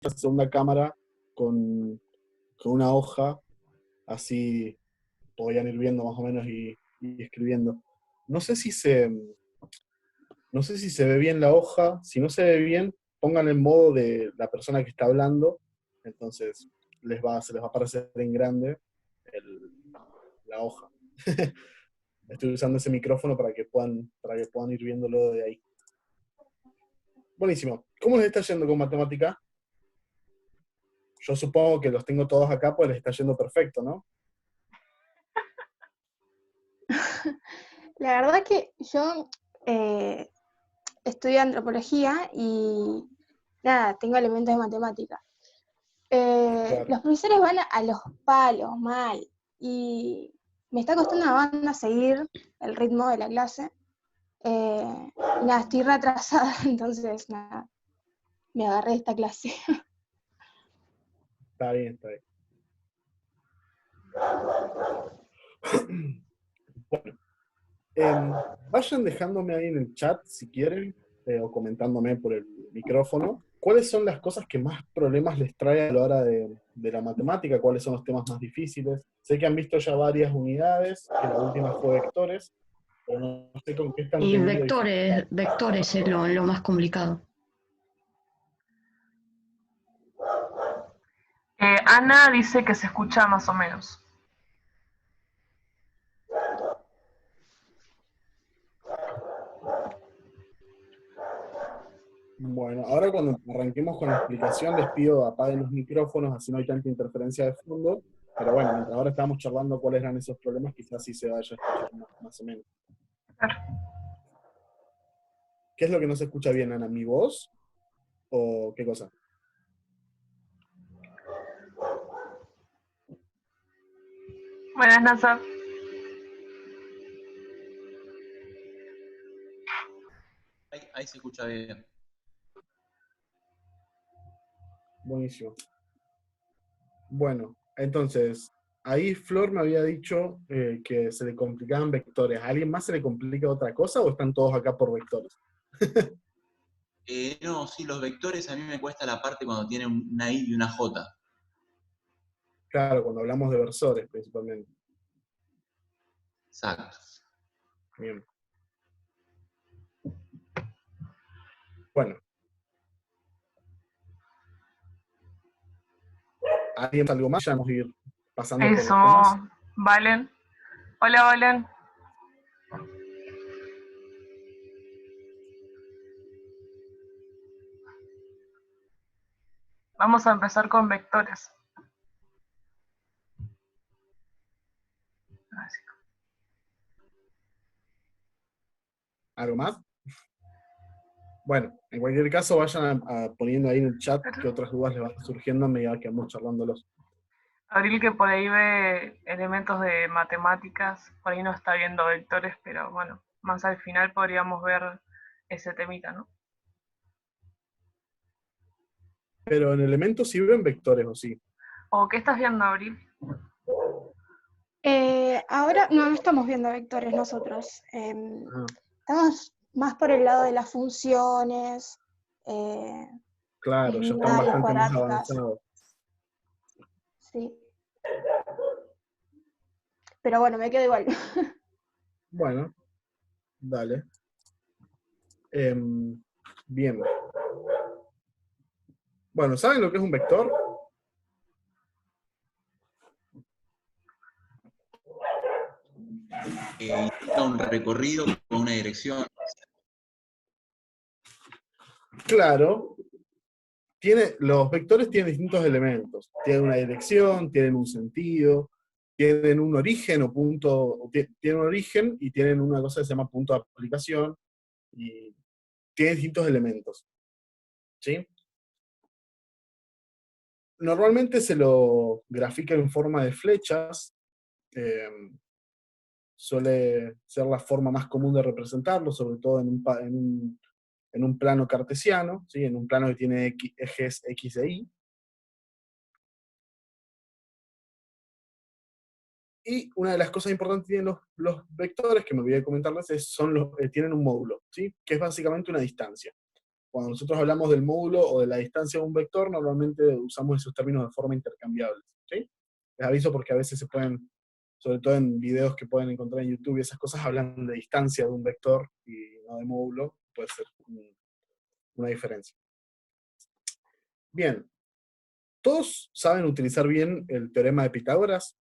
la segunda cámara con una hoja, así podían ir viendo más o menos y escribiendo. No sé si se, no sé si se ve bien la hoja. Si no se ve bien, pongan en modo de la persona que está hablando, entonces se les va a aparecer en grande el- la hoja. Estoy usando ese micrófono para que puedan ir viéndolo de ahí. Buenísimo. ¿Cómo les está yendo con matemática? Yo supongo que los tengo todos acá, pues les está yendo perfecto, ¿no? La verdad que yo eh, estudio antropología y nada, tengo elementos de matemática. Claro. Los profesores van a los palos, mal, y me está costando una banda seguir el ritmo de la clase. Y nada, estoy retrasada, entonces nada, me agarré esta clase. Está bien, está bien. Bueno, vayan dejándome ahí en el chat si quieren, o comentándome por el micrófono, cuáles son las cosas que más problemas les trae a la hora de la matemática, cuáles son los temas más difíciles. Sé que han visto ya varias unidades, que la última fue vectores, pero no sé con qué están Y teniendo dificultad. vectores es lo más complicado. Ana dice que se escucha más o menos. Bueno, ahora cuando arranquemos con la explicación les pido apaguen los micrófonos, así no hay tanta interferencia de fondo. Pero bueno, mientras ahora estábamos charlando cuáles eran esos problemas, quizás sí se vaya a escuchar más o menos. ¿Qué es lo que no se escucha bien, Ana? ¿Mi voz? ¿O qué cosa? Buenas, NASA. Ahí se escucha bien. Buenísimo. Bueno, entonces, ahí Flor me había dicho que se le complicaban vectores. ¿A alguien más se le complica otra cosa o están todos acá por vectores? No, sí, los vectores a mí me cuesta la parte cuando tienen una I y una J. Claro, cuando hablamos de versores principalmente. Exacto. Bien. Bueno. ¿Alguien algo más? Ya vamos a ir pasando por Eso, los temas. Valen. Hola, Valen. Vamos a empezar con vectores. ¿Algo más? Bueno, en cualquier caso vayan poniendo ahí en el chat qué otras dudas les van surgiendo a medida que vamos charlándolos. Abril, que por ahí ve elementos de matemáticas, por ahí no está viendo vectores, pero bueno, más al final podríamos ver ese temita, ¿no? Pero en elementos sí ven vectores, ¿o sí? ¿O qué estás viendo, Abril? Ahora no estamos viendo vectores nosotros. Ah, Estamos más por el lado de las funciones, claro, ya están lineales, bastante más cuadráticas. avanzados. Sí. Pero bueno, me quedo igual. Bueno, dale. Bien. Bueno, ¿saben lo que es un vector? Indica un recorrido con una dirección. Claro. Los vectores tienen distintos elementos. Tienen una dirección, tienen un sentido, tienen un origen o punto, tienen un origen y tienen una cosa que se llama punto de aplicación, y tienen distintos elementos. ¿Sí? Normalmente se lo grafica en forma de flechas, suele ser la forma más común de representarlo, sobre todo en un plano cartesiano, ¿sí? En un plano que tiene ejes X e Y. Y una de las cosas importantes que tienen los vectores, que me olvidé de comentarles, tienen un módulo, ¿sí? Que es básicamente una distancia. cuando nosotros hablamos del módulo o de la distancia de un vector, normalmente usamos esos términos de forma intercambiable, ¿sí? Les aviso porque a veces se pueden, sobre todo en videos que pueden encontrar en YouTube y esas cosas, hablan de distancia de un vector y no de módulo, puede ser una diferencia. Bien, ¿todos saben utilizar bien el teorema de Pitágoras?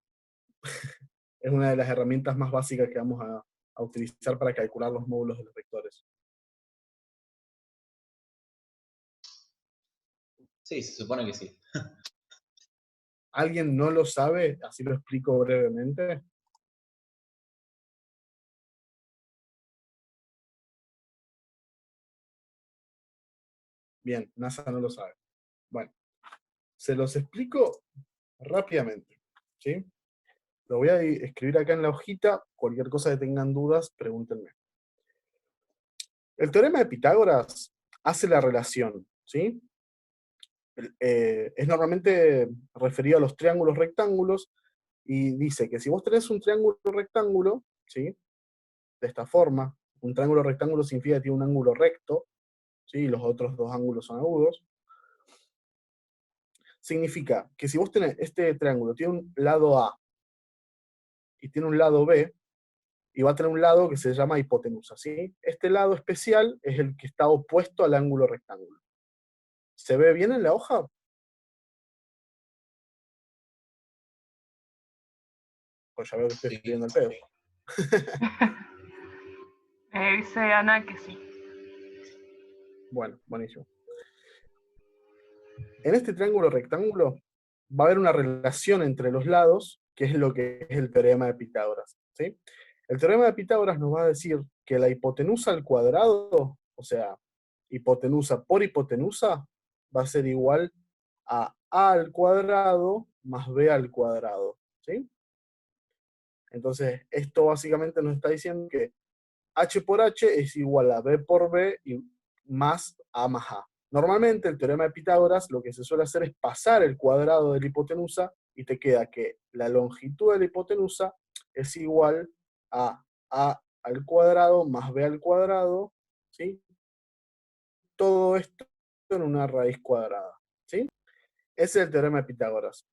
Es una de las herramientas más básicas que vamos a utilizar para calcular los módulos de los vectores. Sí, se supone que sí. ¿Alguien no lo sabe? Así lo explico brevemente. Bien, NASA no lo sabe. Bueno, se los explico rápidamente, ¿sí? Lo voy a escribir acá en la hojita, cualquier cosa que tengan dudas, pregúntenme. El teorema de Pitágoras hace la relación, ¿sí? Es normalmente referido a los triángulos rectángulos, y dice que si vos tenés un triángulo rectángulo, ¿sí? De esta forma, un triángulo rectángulo significa que tiene un ángulo recto, ¿sí? Y los otros dos ángulos son agudos. Significa que si vos tenés este triángulo, tiene un lado A y tiene un lado B, y va a tener un lado que se llama hipotenusa, ¿sí? Este lado especial es el que está opuesto al ángulo rectángulo. ¿Se ve bien en la hoja? Pues ya veo que estoy Sí, escribiendo el pedo. Dice Ana que sí. Bueno, buenísimo. En este triángulo rectángulo va a haber una relación entre los lados, que es lo que es el teorema de Pitágoras, ¿sí? El teorema de Pitágoras nos va a decir que la hipotenusa al cuadrado, o sea, hipotenusa por hipotenusa, va a ser igual a al cuadrado más b al cuadrado, ¿sí? Entonces, esto básicamente nos está diciendo que h por h es igual a b por b y más a más a. Normalmente el teorema de Pitágoras lo que se suele hacer es pasar el cuadrado de la hipotenusa y te queda que la longitud de la hipotenusa es igual a al cuadrado más b al cuadrado, ¿sí? Todo esto en una raíz cuadrada, ¿sí? Ese es el teorema de Pitágoras.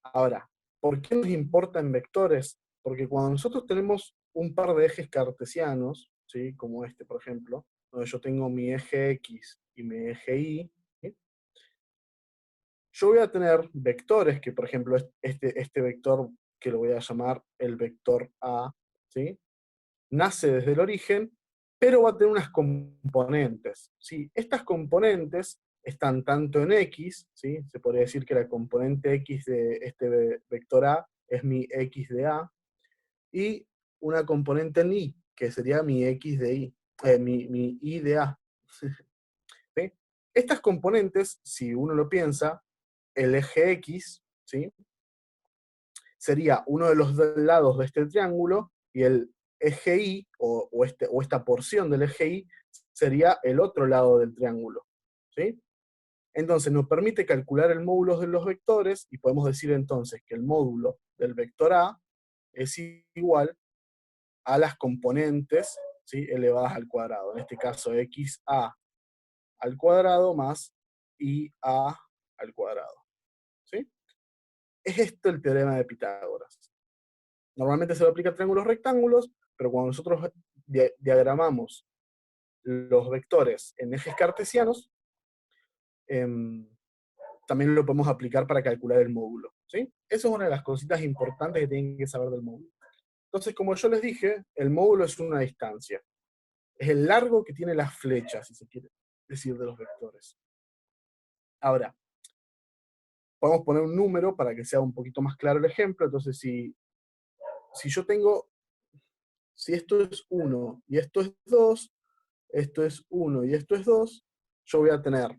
Ahora, ¿por qué nos importa en vectores? Porque cuando nosotros tenemos un par de ejes cartesianos, ¿sí? Como este, por ejemplo, donde yo tengo mi eje X y mi eje Y, ¿sí? Yo voy a tener vectores que, por ejemplo, este vector que lo voy a llamar el vector A, ¿sí? Nace desde el origen, pero va a tener unas componentes, ¿sí? Estas componentes están tanto en X, ¿sí? Se podría decir que la componente X de este vector A es mi X de A, y una componente en Y, que sería mi X de Y, mi Y de A. ¿Sí? Estas componentes, si uno lo piensa, el eje X, ¿sí? Sería uno de los dos lados de este triángulo, y el eje Y, o esta porción del eje Y, sería el otro lado del triángulo, ¿sí? Entonces nos permite calcular el módulo de los vectores, y podemos decir entonces que el módulo del vector A es igual a las componentes, ¿sí? Elevadas al cuadrado, en este caso XA al cuadrado más IA al cuadrado, ¿sí? Es esto el teorema de Pitágoras. Normalmente se lo aplica a triángulos rectángulos, pero cuando nosotros diagramamos los vectores en ejes cartesianos, también lo podemos aplicar para calcular el módulo, ¿sí? Eso es una de las cositas importantes que tienen que saber del módulo. Entonces, como yo les dije, el módulo es una distancia. Es el largo que tiene las flechas, si se quiere decir, de los vectores. Ahora, podemos poner un número para que sea un poquito más claro el ejemplo. Entonces, si yo tengo, si esto es 1 y esto es 2, esto es 1 y esto es 2, yo voy a tener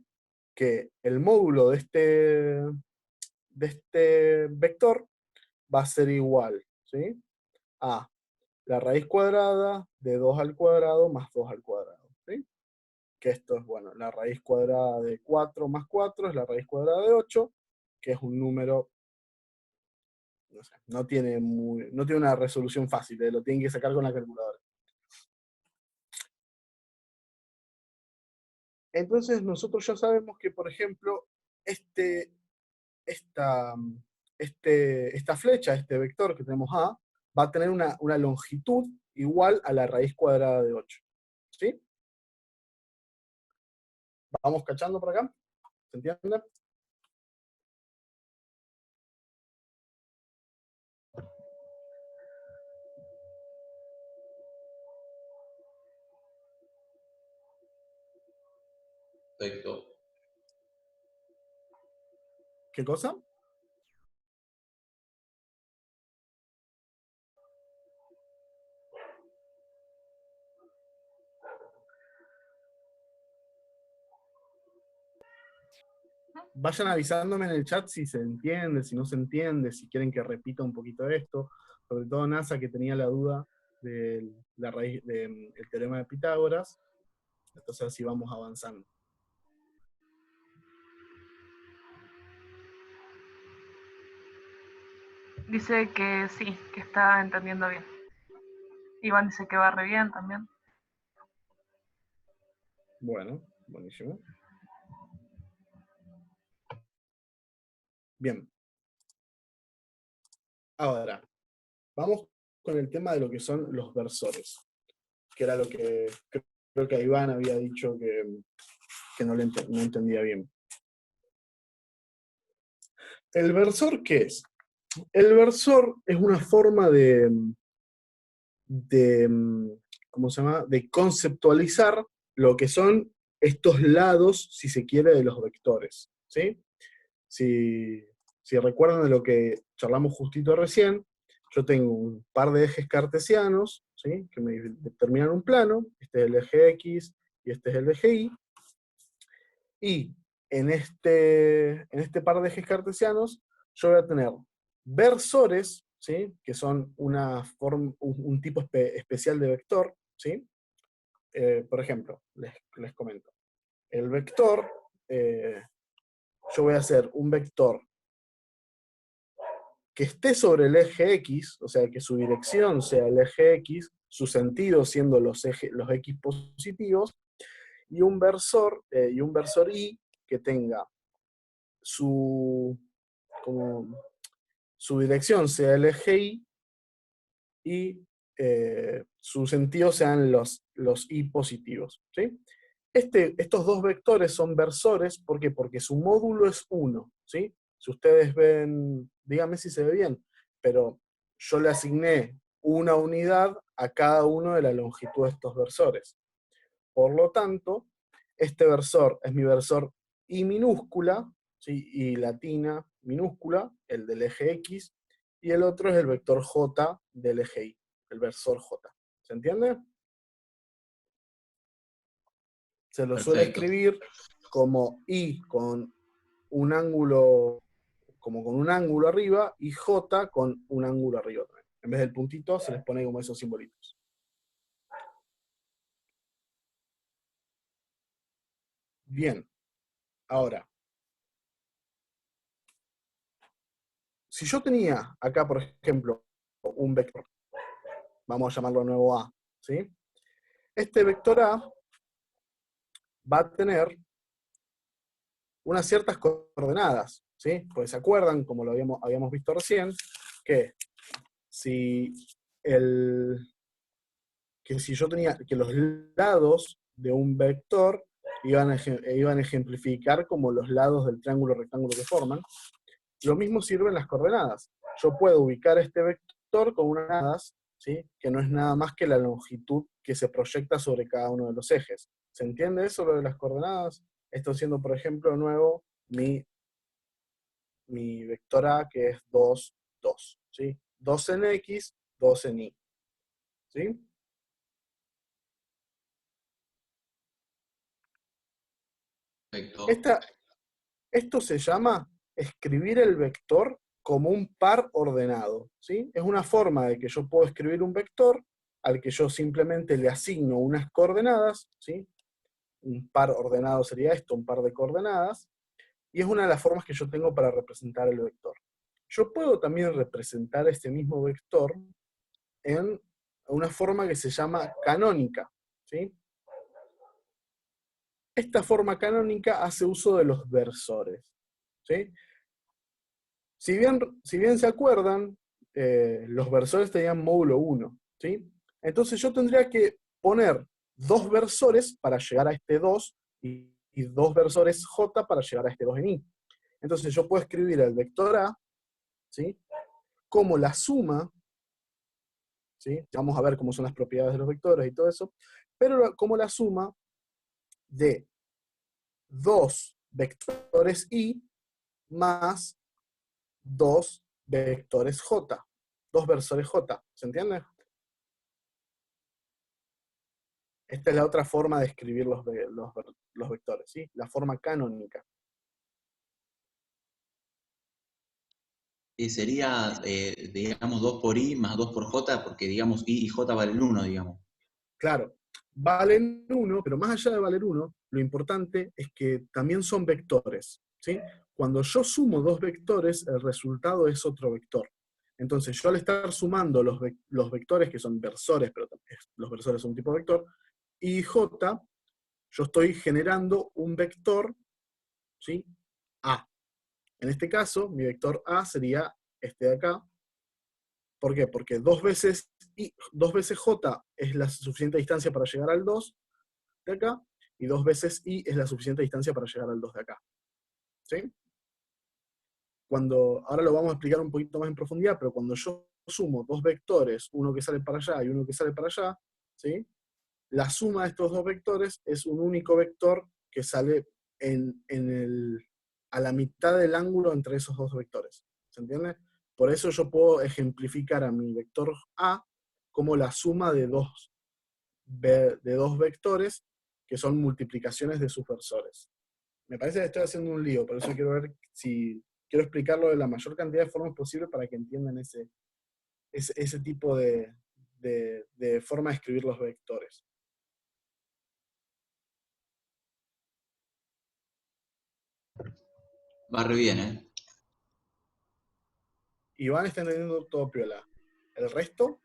que el módulo de este vector va a ser igual, ¿sí? A la raíz cuadrada de 2 al cuadrado más 2 al cuadrado, ¿sí? Que esto es, bueno, la raíz cuadrada de 4 más 4 es la raíz cuadrada de 8, que es un número, no sé, no tiene una resolución fácil, lo tienen que sacar con la calculadora. Entonces nosotros ya sabemos que, por ejemplo, esta, esta flecha, este vector que tenemos A, va a tener una longitud igual a la raíz cuadrada de 8. ¿Sí? ¿Vamos cachando por acá? ¿Se entiende? Perfecto. ¿Qué cosa? Vayan avisándome en el chat si se entiende, si no se entiende, si quieren que repita un poquito esto. Sobre todo NASA, que tenía la duda de la raíz del teorema de Pitágoras. Entonces así vamos avanzando. Dice que sí, que está entendiendo bien. Iván dice que va re bien también. Bueno, buenísimo. Bien. Ahora, vamos con el tema de lo que son los versores, que era lo que creo que Iván había dicho que no entendía bien. ¿El versor qué es? El versor es una forma ¿cómo se llama? De conceptualizar lo que son estos lados, si se quiere, de los vectores. ¿Sí? Si recuerdan de lo que charlamos justito recién, yo tengo un par de ejes cartesianos, ¿sí? Que me determinan un plano, este es el eje X y este es el eje Y, y en este par de ejes cartesianos yo voy a tener versores, ¿sí? Que son un tipo especial de vector, ¿sí? Por ejemplo, les comento. El vector, yo voy a hacer un vector que esté sobre el eje X, o sea, que su dirección sea el eje X, su sentido siendo los X positivos, y un versor Y que tenga como, su dirección sea el eje Y su sentido sean los Y positivos. ¿Sí? Estos dos vectores son versores, ¿por qué? Porque su módulo es 1, ¿sí? Si ustedes ven, díganme si se ve bien, pero yo le asigné una unidad a cada uno de la longitud de estos versores. Por lo tanto, este versor es mi versor I minúscula, ¿sí? Y latina minúscula, el del eje X, y el otro es el vector J del eje Y, el versor J. ¿Se entiende? Se lo suele Perfecto. escribir como I con un ángulo, como con un ángulo arriba, y J con un ángulo arriba también. En vez del puntito se les pone como esos simbolitos. Bien, ahora, si yo tenía acá, por ejemplo, un vector, vamos a llamarlo nuevo A, ¿sí? Este vector A va a tener unas ciertas coordenadas, ¿sí? Pues se acuerdan, como lo habíamos visto recién, que si yo tenía que los lados de un vector iban a ejemplificar como los lados del triángulo rectángulo que forman, lo mismo sirven las coordenadas. Yo puedo ubicar este vector con unas coordenadas, ¿sí? Que no es nada más que la longitud que se proyecta sobre cada uno de los ejes. ¿Se entiende eso, lo de las coordenadas? Esto siendo, por ejemplo, nuevo, mi vector A, que es 2, 2, ¿sí? 2 en X, 2 en Y, ¿sí? Perfecto. Esto se llama escribir el vector como un par ordenado, ¿sí? Es una forma de que yo puedo escribir un vector al que yo simplemente le asigno unas coordenadas, ¿sí? Un par ordenado sería esto, un par de coordenadas, y es una de las formas que yo tengo para representar el vector. Yo puedo también representar este mismo vector en una forma que se llama canónica, ¿sí? esta forma canónica hace uso de los versores. ¿Sí? Si bien se acuerdan, los versores tenían módulo 1. ¿Sí? Entonces yo tendría que poner dos versores para llegar a este 2 y dos versores J para llegar a este 2 en I. Entonces yo puedo escribir el vector A, ¿sí? Como la suma, ¿sí? Vamos a ver cómo son las propiedades de los vectores y todo eso, pero como la suma de dos vectores I más dos vectores J, dos versores J, ¿se entiende? Esta es la otra forma de escribir los vectores, ¿sí? La forma canónica. Y sería, digamos, 2 por I más 2 por J, porque, digamos, I y J valen 1, digamos. Claro, valen 1, pero más allá de valer 1, lo importante es que también son vectores, ¿sí? Cuando yo sumo dos vectores, el resultado es otro vector. Entonces, yo al estar sumando los vectores, que son versores, pero los versores son un tipo de vector, y J, yo estoy generando un vector, ¿sí? A. En este caso, mi vector A sería este de acá. ¿Por qué? Porque dos veces J es la suficiente distancia para llegar al 2 de acá, y dos veces I es la suficiente distancia para llegar al 2 de acá. ¿Sí? Ahora lo vamos a explicar un poquito más en profundidad, pero cuando yo sumo dos vectores, uno que sale para allá y uno que sale para allá, ¿sí? La suma de estos dos vectores es un único vector que sale a la mitad del ángulo entre esos dos vectores. ¿Se entiende? Por eso yo puedo ejemplificar a mi vector A como la suma de dos vectores que son multiplicaciones de sus versores. Me parece que estoy haciendo un lío, por eso quiero ver si quiero explicarlo de la mayor cantidad de formas posible para que entiendan ese tipo de forma de escribir los vectores. Va re bien, ¿eh? Iván está entendiendo todo piola. ¿El resto?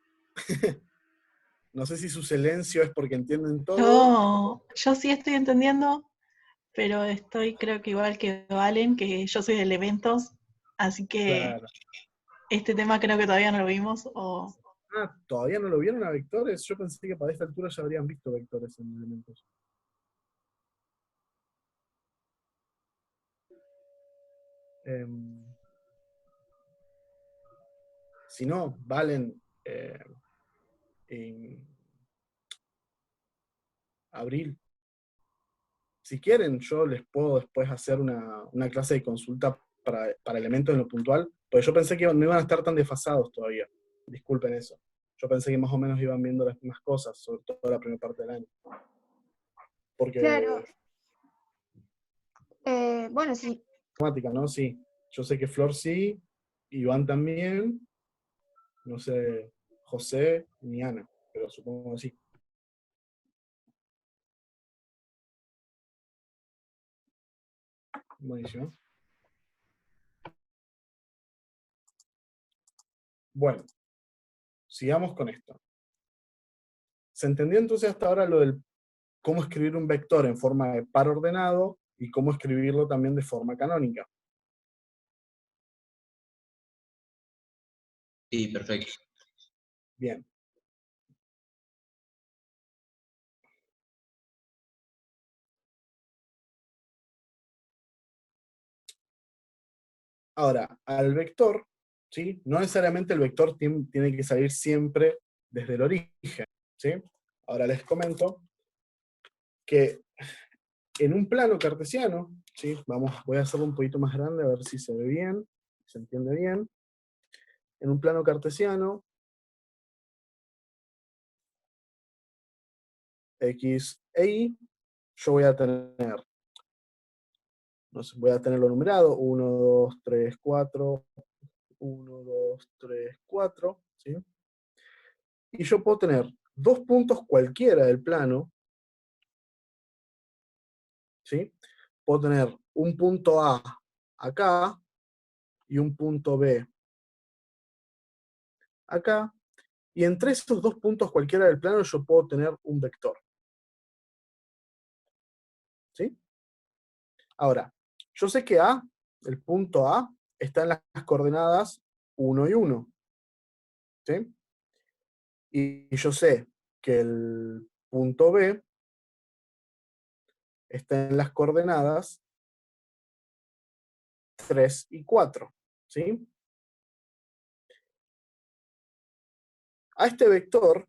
No sé si su silencio es porque entienden todo. Yo sí estoy entendiendo, pero creo que igual que Valen, que yo soy de elementos, así que Claro. este tema creo que todavía no lo vimos. Ah, ¿todavía no lo vieron a vectores? Yo pensé que para esta altura ya habrían visto vectores en elementos. Si no, Valen, en abril. Si quieren, yo les puedo después hacer una clase de consulta para elementos en lo puntual, porque yo pensé que no iban a estar tan desfasados todavía. Disculpen eso. Yo pensé que más o menos iban viendo las mismas cosas, sobre todo la primera parte del año. Claro. Porque, Bueno, sí. temática, ¿no? Sí. Yo sé que Flor sí, Iván también, no sé, José ni Ana, pero supongo que sí. Buenísimo. Bueno, sigamos con esto. ¿Se entendió entonces hasta ahora lo del cómo escribir un vector en forma de par ordenado y cómo escribirlo también de forma canónica? Sí, perfecto. Bien. Ahora, al vector, ¿sí? No necesariamente el vector tiene que salir siempre desde el origen, ¿sí? Ahora les comento que en un plano cartesiano, ¿sí? Voy a hacerlo un poquito más grande a ver si se ve bien, se entiende bien. En un plano cartesiano, X e Y, yo voy a tener, no sé, voy a tenerlo numerado, 1, 2, 3, 4, 1, 2, 3, 4, ¿sí? Y yo puedo tener dos puntos cualquiera del plano, ¿sí? Puedo tener un punto A acá y un punto B acá, y entre esos dos puntos cualquiera del plano yo puedo tener un vector. ¿Sí? Ahora, yo sé que A, el punto A, está en las coordenadas 1 y 1. ¿Sí? Y yo sé que el punto B está en las coordenadas 3 y 4. ¿Sí? A este vector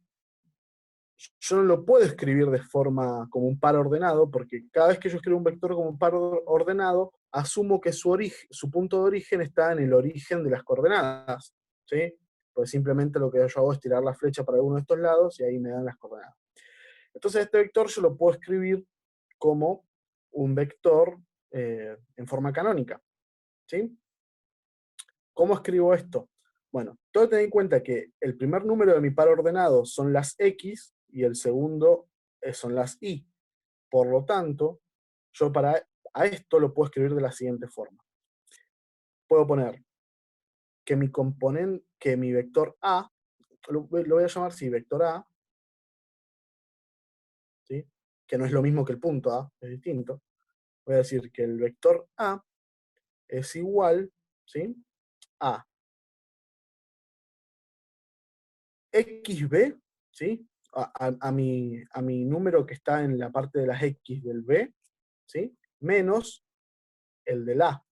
yo no lo puedo escribir de forma como un par ordenado, porque cada vez que yo escribo un vector como un par ordenado, asumo que su punto de origen está en el origen de las coordenadas, ¿sí? Pues simplemente lo que yo hago es tirar la flecha para alguno de estos lados y ahí me dan las coordenadas. Entonces este vector yo lo puedo escribir como un vector en forma canónica, ¿sí? ¿Cómo escribo esto? Bueno, tengo que tener en cuenta que el primer número de mi par ordenado son las X y el segundo son las Y. Por lo tanto, yo a esto lo puedo escribir de la siguiente forma. Puedo poner que mi vector A, lo voy a llamar así, vector A, ¿sí? Que no es lo mismo que el punto A, es distinto. Voy a decir que el vector A es igual, ¿sí? A XB, ¿sí? A mi número que está en la parte de las X del B, ¿sí? Menos el del A.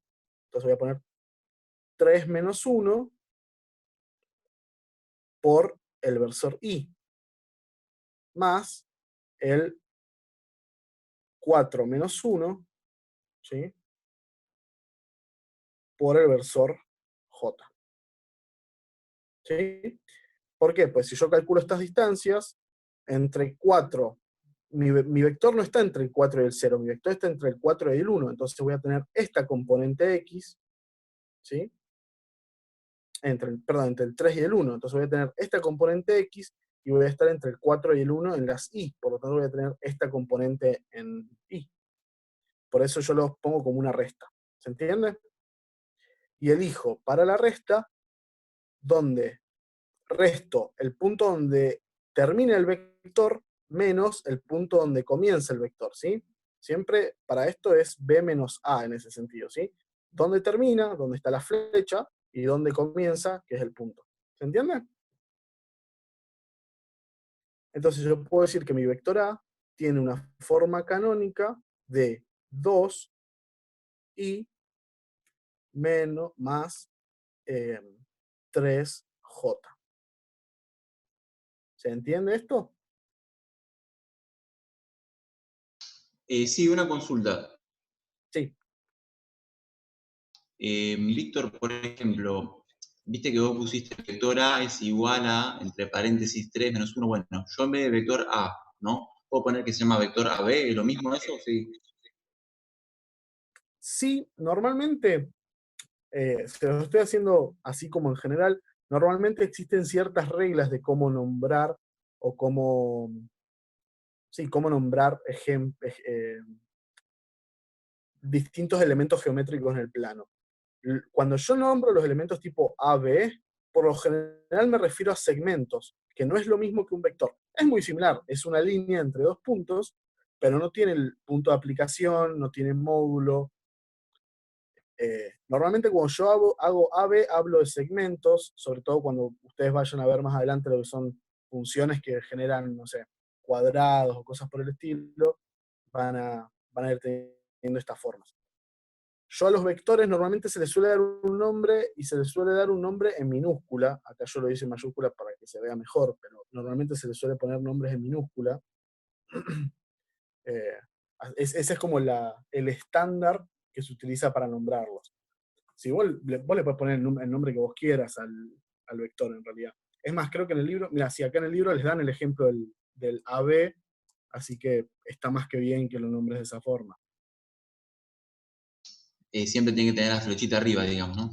Entonces voy a poner 3 menos 1 por el versor I, más el 4 menos 1, ¿sí? Por el versor J. ¿Sí? ¿Por qué? Pues si yo calculo estas distancias, entre 4, mi vector no está entre el 4 y el 0, mi vector está entre el 4 y el 1, entonces voy a tener esta componente X, ¿sí? Entre el 3 y el 1, entonces voy a tener esta componente X y voy a estar entre el 4 y el 1 en las Y, por lo tanto voy a tener esta componente en Y. Por eso yo los pongo como una resta, ¿se entiende? Y elijo para la resta donde resto el punto donde termina el vector menos el punto donde comienza el vector, ¿sí? Siempre para esto es B menos A en ese sentido, ¿sí? Donde termina, donde está la flecha, y donde comienza, que es el punto. ¿Se entiende? Entonces yo puedo decir que mi vector A tiene una forma canónica de 2 y menos más 3J. ¿Se entiende esto? Sí, una consulta. Sí. Víctor, por ejemplo, viste que vos pusiste vector A es igual a, entre paréntesis, 3 menos 1. Bueno, yo en vez de vector A, ¿no? ¿Puedo poner que se llama vector AB? ¿Es lo mismo eso? Sí. Sí, normalmente, se lo estoy haciendo así como en general, normalmente existen ciertas reglas de cómo nombrar o cómo nombrar distintos elementos geométricos en el plano. Cuando yo nombro los elementos tipo AB, por lo general me refiero a segmentos, que no es lo mismo que un vector. Es muy similar, es una línea entre dos puntos, pero no tiene el punto de aplicación, no tiene módulo. Normalmente cuando yo hago AB, hablo de segmentos, sobre todo cuando ustedes vayan a ver más adelante lo que son funciones que generan, no sé, cuadrados o cosas por el estilo, van a ir teniendo estas formas. Yo a los vectores normalmente se les suele dar un nombre y se les suele dar un nombre en minúscula. Acá yo lo hice en mayúscula para que se vea mejor, pero normalmente se les suele poner nombres en minúscula. Eh, ese es como el estándar que se utiliza para nombrarlos. Si vos le podés poner el nombre que vos quieras al vector en realidad. Es más, creo que en el libro, mira, si acá en el libro les dan el ejemplo del AB, así que está más que bien que lo nombres de esa forma. Siempre tiene que tener la flechita arriba, digamos, ¿no?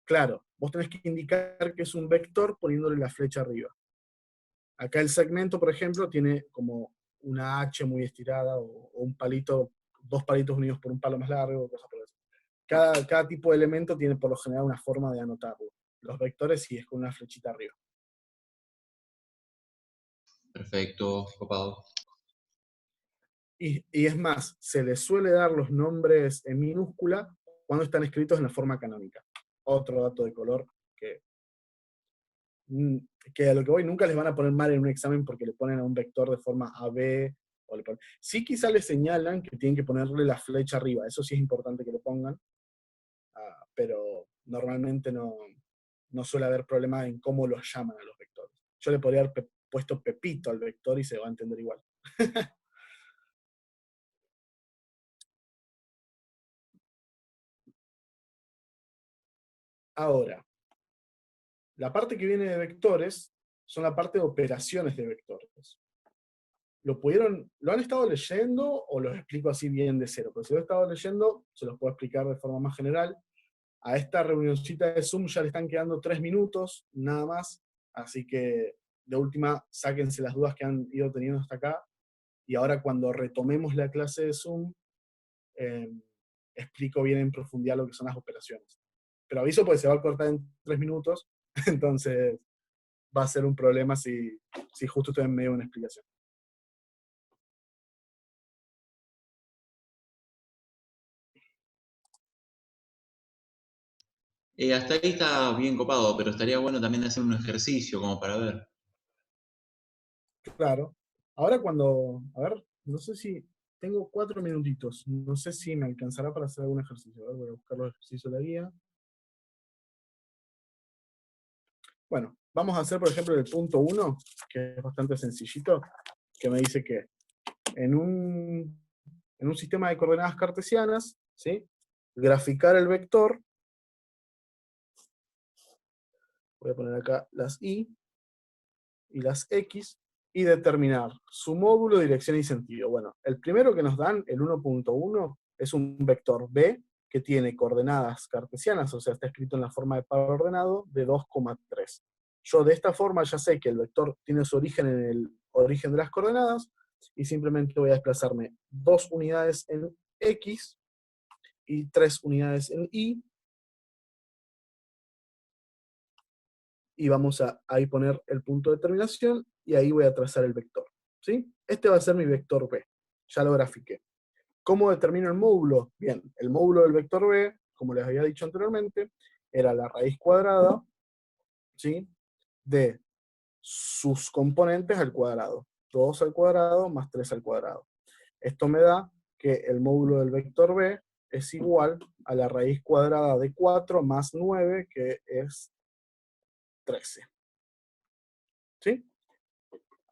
Claro, vos tenés que indicar que es un vector poniéndole la flecha arriba. Acá el segmento, por ejemplo, tiene como una H muy estirada o un palito, dos palitos unidos por un palo más largo, cosas por eso. Cada tipo de elemento tiene por lo general una forma de anotarlo. Los vectores sí es con una flechita arriba. Perfecto, copado. Y es más, se les suele dar los nombres en minúscula cuando están escritos en la forma canónica. Otro dato de color que a lo que voy nunca les van a poner mal en un examen porque le ponen a un vector de forma AB. Sí, quizá les señalan que tienen que ponerle la flecha arriba, eso sí es importante que lo pongan, pero normalmente no suele haber problema en cómo los llaman a los vectores. Yo le podría haber puesto Pepito al vector y se va a entender igual. Ahora, la parte que viene de vectores son la parte de operaciones de vectores. ¿Lo han estado leyendo o los explico así bien de cero? Pero si lo he estado leyendo, se los puedo explicar de forma más general. A esta reunioncita de Zoom ya le están quedando 3 minutos, nada más. Así que, de última, sáquense las dudas que han ido teniendo hasta acá. Y ahora cuando retomemos la clase de Zoom, explico bien en profundidad lo que son las operaciones. Pero aviso porque se va a cortar en 3 minutos, entonces va a ser un problema si justo estoy en medio de una explicación. Hasta ahí está bien copado, pero estaría bueno también hacer un ejercicio como para ver. Claro. Ahora a ver, no sé si tengo 4 minutitos, no sé si me alcanzará para hacer algún ejercicio. A ver, voy a buscar los ejercicios de la guía. Bueno, vamos a hacer por ejemplo el punto 1, que es bastante sencillito, que me dice que en un sistema de coordenadas cartesianas, ¿sí? Graficar el vector, voy a poner acá las y las x, y determinar su módulo, dirección y sentido. Bueno, el primero que nos dan, el 1.1, es un vector b que tiene coordenadas cartesianas, o sea, está escrito en la forma de par ordenado, de 2,3. Yo de esta forma ya sé que el vector tiene su origen en el origen de las coordenadas, y simplemente voy a desplazarme 2 unidades en x y 3 unidades en y, y vamos a ahí poner el punto de terminación, y ahí voy a trazar el vector. ¿Sí? Este va a ser mi vector b. Ya lo grafiqué. ¿Cómo determino el módulo? Bien, el módulo del vector b, como les había dicho anteriormente, era la raíz cuadrada, ¿sí?, de sus componentes al cuadrado. 2 al cuadrado más 3 al cuadrado. Esto me da que el módulo del vector b es igual a la raíz cuadrada de 4 más 9, que es 13. ¿Sí?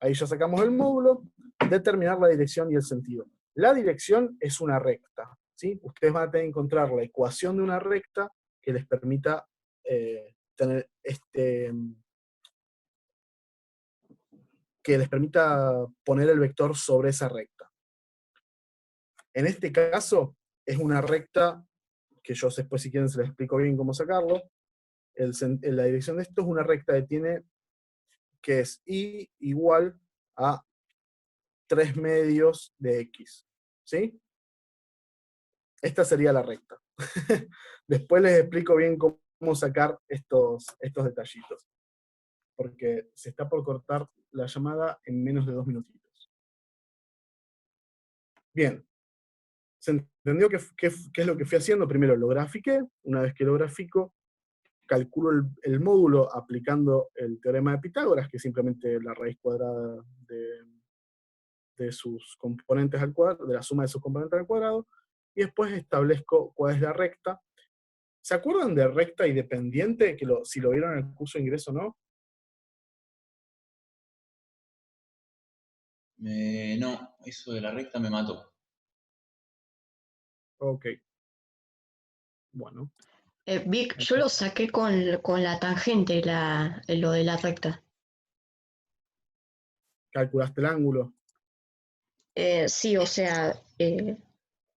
Ahí ya sacamos el módulo, determinar la dirección y el sentido. La dirección es una recta, ¿sí? Ustedes van a tener que encontrar la ecuación de una recta que les permita tener que les permita poner el vector sobre esa recta. En este caso, es una recta que yo después, si quieren, se les explico bien cómo sacarlo. La dirección de esto es una recta que es y igual a 3 medios de x, ¿sí? Esta sería la recta. Después les explico bien cómo sacar estos detallitos, porque se está por cortar la llamada en menos de 2 minutitos. Bien, ¿se entendió qué es lo que fui haciendo? Primero lo grafiqué, una vez que lo grafico, calculo el módulo aplicando el teorema de Pitágoras, que es simplemente la raíz cuadrada de sus componentes al cuadrado, de la suma de sus componentes al cuadrado, y después establezco cuál es la recta. ¿Se acuerdan de recta y dependiente? Si lo vieron en el curso de ingreso o no. No, eso de la recta me mató. Ok. Bueno. Vic, yo lo saqué con la tangente, lo de la recta. ¿Calculaste el ángulo? Sí, o sea,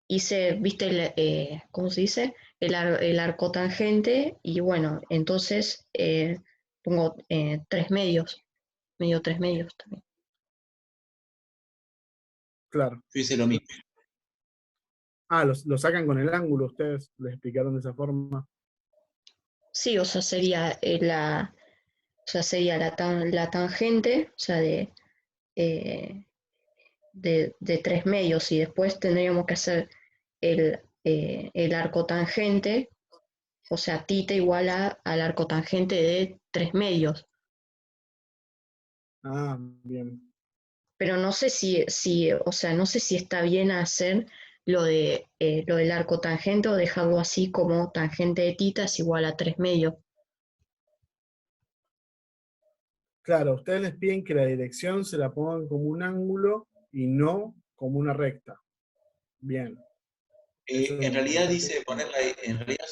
hice, viste, ¿cómo se dice? El arco tangente, y bueno, entonces pongo 3 medios, medio 3 medios también. Claro. Yo hice lo mismo. Lo sacan con el ángulo, ustedes les explicaron de esa forma. Sí, o sea, sería la tangente, o sea, de 3 medios, y después tendríamos que hacer el arco tangente, o sea, θ igual al arco tangente de 3 medios. Ah, bien. Pero no sé o sea, no sé si está bien hacer lo del arco tangente o dejarlo así como tangente de θ es igual a 3 medios. Claro, ustedes les piden que la dirección se la pongan como un ángulo y no como una recta. Bien. Eso En realidad es- dice ponerla, en realidad